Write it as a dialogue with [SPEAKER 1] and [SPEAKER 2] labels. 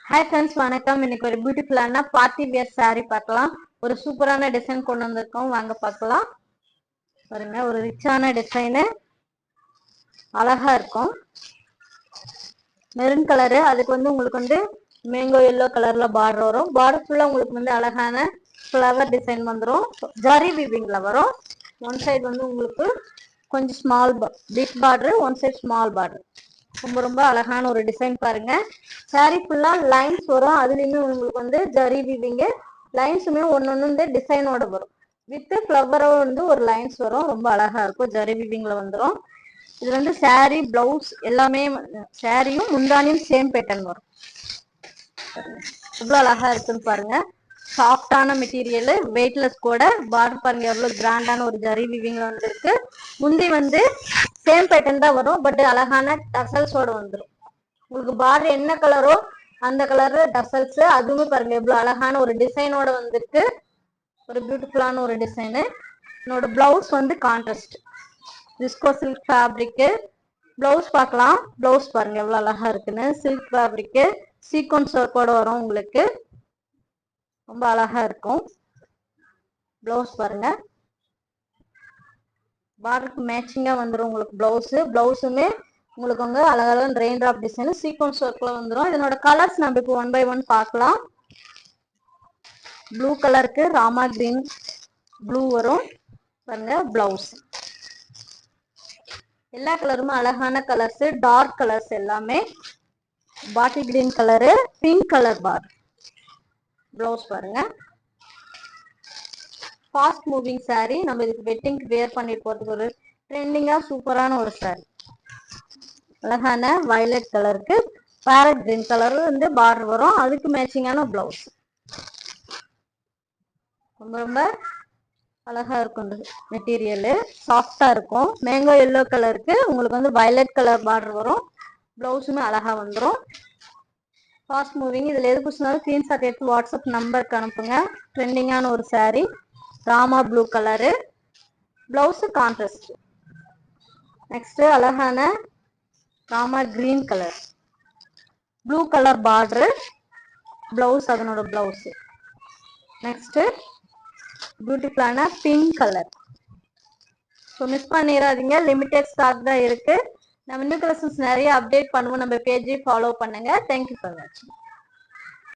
[SPEAKER 1] Hi friends, வணக்கம். இன்னைக்கு ஒரு பியூட்டிஃபுல்லான பார்ட்டி வியர் saree பார்க்கலாம். ஒரு சூப்பரான டிசைன் கொண்டு வந்திருக்கோம், வாங்க பார்க்கலாம். பாருங்க, ஒரு ரிச்சான டிசைனு, அழகா இருக்கும். மெரூன் கலரு, அதுக்கு உங்களுக்கு மேங்கோ எல்லோ கலர்ல பார்டர் வரும். பார்டர் ஃபுல்லா உங்களுக்கு அழகான ஃப்ளவர் டிசைன் வந்துடும். ஜரி வீவிங்ல வரும். ஒன் சைடு உங்களுக்கு கொஞ்சம் small big border, one side small border. ரொம்ப ரொம்ப அழகான ஒரு டிசைன் பாருங்க. சாரி ஃபுல்லா லைன்ஸ் வரும். அதுலயுமே உங்களுக்கு ஜரி வீவிங்க லைன்ஸுமே ஒன்னொன்னு டிசைனோட வரும். வித் ஃப்ளவரோட ஒரு லைன்ஸ் வரும். ரொம்ப அழகா இருக்கும். ஜரி வீவிங்ல வந்துடும். இது சாரி பிளவுஸ் எல்லாமே சாரியும் முந்தானியும் சேம் பேட்டர்ன் வரும். எவ்வளவு அழகா இருக்குன்னு பாருங்க. சாஃப்டான மெட்டீரியல், வெயிட்லெஸ் கூட. பார்டர் பாருங்க எவ்வளவு கிராண்டான ஒரு ஜரி வீவிங்ல இருக்கு. முந்தி சேம் பேட்டர்ன் தான் வரும், பட் அழகான டசல்ஸோட வந்துடும். உங்களுக்கு பார்டர் என்ன கலரோ அந்த கலர்ல டசல்ஸ். அதுவுமே பாருங்க எவ்வளவு அழகான ஒரு டிசைனோட வந்துருக்கு. ஒரு பியூட்டிஃபுல்லான ஒரு டிசைனு. என்னோட blouse contrast Visko silk fabric. Blouse பார்க்கலாம். பிளவுஸ் பாருங்க எவ்வளவு அழகா இருக்குன்னு. சில்க் ஃபேப்ரிக், சீக்வன்ஸ் ஒர்க்கோட வரும். உங்களுக்கு ரொம்ப அழகா இருக்கும். பிளவுஸ் பாருங்க, பார்டருக்கு மேட்சிங்கா வந்துடும் உங்களுக்கு பிளவுஸ். பிளவுஸுமே உங்களுக்கு அழகான ரெயின் டிராப் டிசைன் சீக்வன்ஸ் ஒர்க்ல வந்துடும். இதனோட கலர்ஸ் நம்ம இப்போ ஒன் பை ஒன் பார்க்கலாம். ப்ளூ கலருக்கு ராமா கிரீன் ப்ளூ வரும் பாருங்க. பிளவுஸ் எல்லா கலருமே அழகான கலர்ஸ், டார்க் கலர்ஸ் எல்லாமே. Bottle green colour, pink colour border. Blouse பாருங்க. ஃபாஸ்ட் மூவிங் சாரி, நம்ம இதுக்கு வெட்டிங் வேர் பண்ணி போறதுக்கு ஒரு ட்ரெண்டிங்கா சூப்பரான ஒரு சாரி. அழகான வயலட் கலருக்கு பேரட் கிரீன் கலர் பார்டர் வரும். அதுக்கு மேட்சிங்கான பிளவுஸ். ரொம்ப ரொம்ப அழகா இருக்கும். மெட்டீரியல் சாஃப்டா இருக்கும். மேங்கோ எல்லோ கலருக்கு உங்களுக்கு வயலட் கலர் பார்டர் வரும். பிளவுஸுமே அழகா வந்துடும். Fast moving. இதுல எது பிடிச்சிருந்தாலும் ஸ்கிரீன்ஷாட் எடுத்து வாட்ஸ்அப் நம்பருக்கு அனுப்புங்க. ட்ரெண்டிங்கான ஒரு sari. Rama blue colour, blouse contrast. Next அழகான Rama green colour, blue colour border, blouse அதனோட பிளவுஸ். நெக்ஸ்ட் பியூட்டிஃபுல்லான பிங்க் கலர். ஸோ மிஸ் பண்ணிடாதீங்க, லிமிடெட் ஸ்டாக் தான் இருக்கு. நம்ம நியூ கலெக்ஷன்ஸ் நிறைய அப்டேட் பண்ணுவோம். நம்ம பேஜை ஃபாலோ பண்ணுங்க. தேங்க்யூ ஃபார் வாட்சிங்.